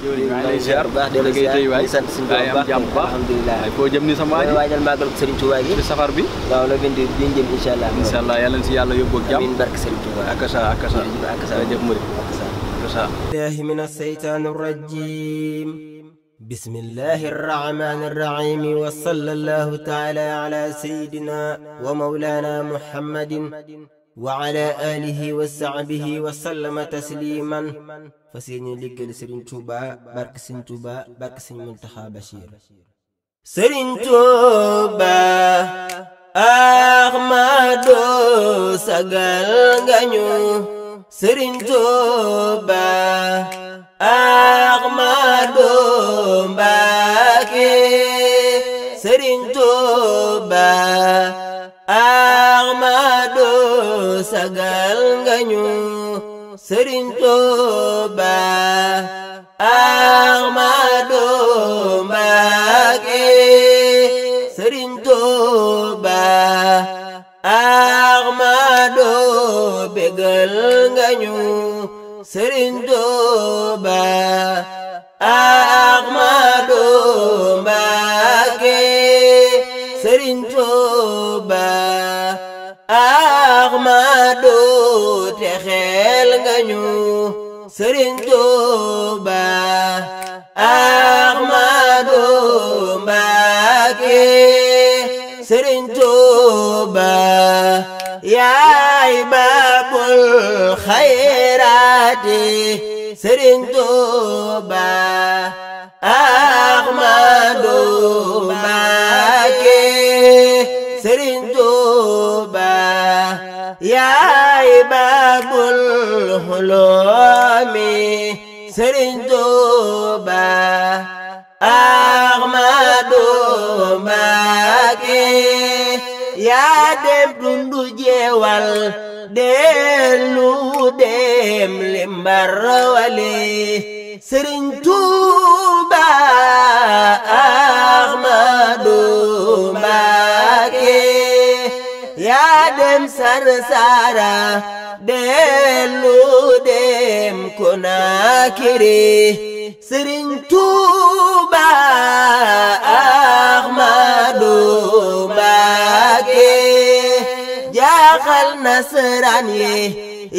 lay ziar baax de la ziar di sant suñu borom baax alhamdulillah ay foo jëm ni sama waji waajal magal Serigne Touba gi ci safar bi waaw la bindi bi jëm inshallah yàlla ci yàlla yóbbu ak jàmm amiin barke Serigne Touba akasa jëf murid akasa billahi minash shaytanir rajim بسم الله الرحمن الرحيم وصلى الله تعالى على سيدنا ومولانا محمد وعلى آله وصحبه وسلم تسليما فسيني لقل سرين توبا بارك سرين توبا بارك سرين منتخى بشير سرين توبا أحمد سقال غنيو سرين توبا Ahmadu Mbàkke Sëriñ Tuuba Ahmadu sagal nga ñu Sëriñ Tuuba Ahmadu Mbàkke Sëriñ Tuuba Ahmadu bégal nga ñu Sëriñ Tuuba Ahmadu Mbàkke Sëriñ Tuuba Ahmadu texel nga ñu Sëriñ Tuuba Ahmadu Mbàkke Sëriñ Tuuba yaay baabul xayraati Sëriñ Tuuba Ahmadu Mbàkke Sëriñ Tuuba yaay baabul xuloomi Sëriñ Tuuba Ahmadu Mbàkke yaa dem dundu jeewal dellu dem limbar wale Sëriñ Tuuba Ahmadu Mbàkke yaa dem Sarsara dellu dem Konakiri Sëriñ Tuuba Ahmadu Mbàkke jaaxal nasaraan yi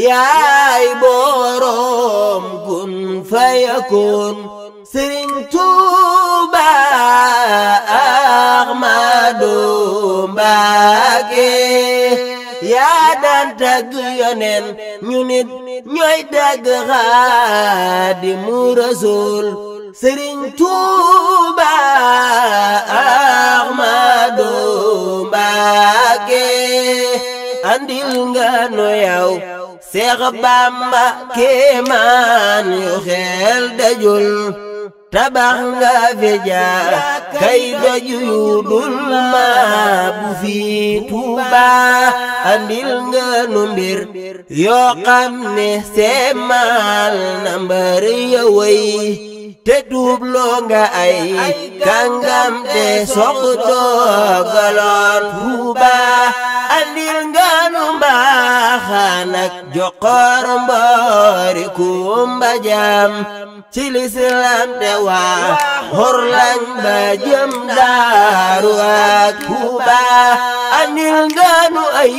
yaay boroom kun fayakun Sëriñ Tuuba Ahmadu Mbàkke yaa daan tagg yonen ñu nit ñooy tagg Xaadimu Rasuul Sëriñ Tuuba Ahmadu Mbàkke andil nga nu yow Seex Bamba kéemaan yu xel dajul tabax nga fi jaar kay doju yu dul ma bu fi Tuuba andil nga nu mbir yoo xam ne seemal na mbar ya way te tuubloo nga ay kàngam te soq doogaloon Tuuba andil nga nu mbaaxaan ak joxoor mboori kumba jam ci lislaam te waa xor lañ ba jëm Daaru ak Tuuba andil nga nu ay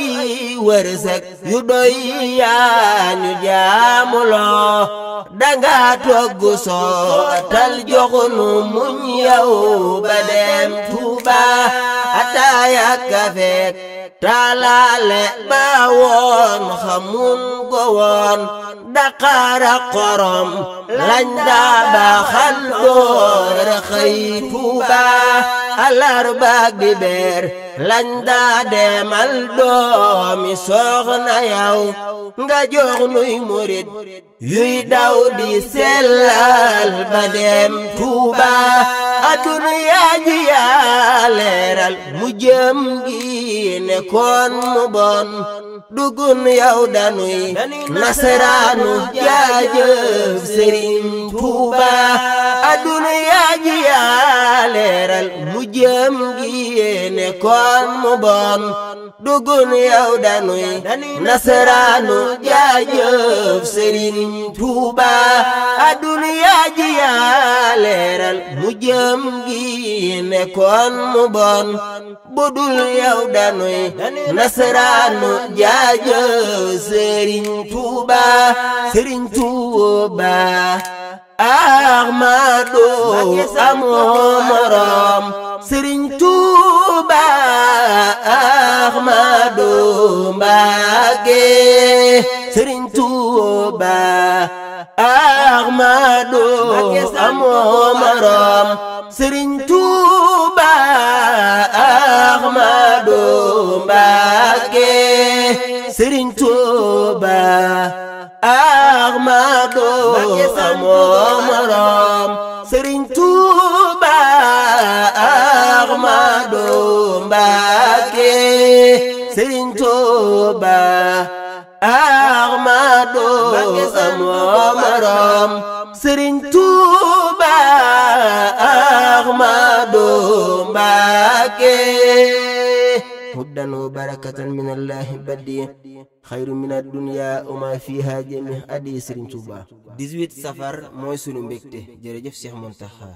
wërsëg yu doy yaa ñu jaamuloo danga togg sootal joxunu muñ yow ba dem Tuuba ataaya kafe talaale ba woon xamun ko woon Dakar ak xorom lañ daa baaxal door xëy Tuuba alarba ak dibeer lañ daa demal doomi soxna yow nga jox nuy murit yuy daw di sellal ba dem Tuuba adduna ji yaa leeral mu jëm gi nekkoon mu bon dugun yow danuy nasaraanu jaajëf Sëriñ Tuuba adduna ji yaa leeral mu jëm gi nekkoon mu bon dugun yow danuy nasaraanu jaajëf Sëriñ Tuuba adduna ji yaa jëm gi nekkoon mu bon budul yow danuy nasaraanu jaajëf Sëriñ Tuuba Sëriñ Tuuba Ahmadu amoo morom Sëriñ Tuuba Ahmadu Mbàkke Sëriñ Tuuba Ahmadu amoo morom Sëriñ Tuuba Ahmadu Mbàkke Sëriñ Tuuba Ahmadu amoo morom Sëriñ Tuuba Ahmadu Mbàkke Sëriñ Tuuba Ahmadu amoo morom Sëriñ Tuuba Ahmadu Mbàkke hudan wa barakatan min Allahi badi xayru min ad-dunya wa ma fiha jami adi Sëriñ Tuuba 18 safar mooy sunu mbégte jërëjëf Cheikh Mountakha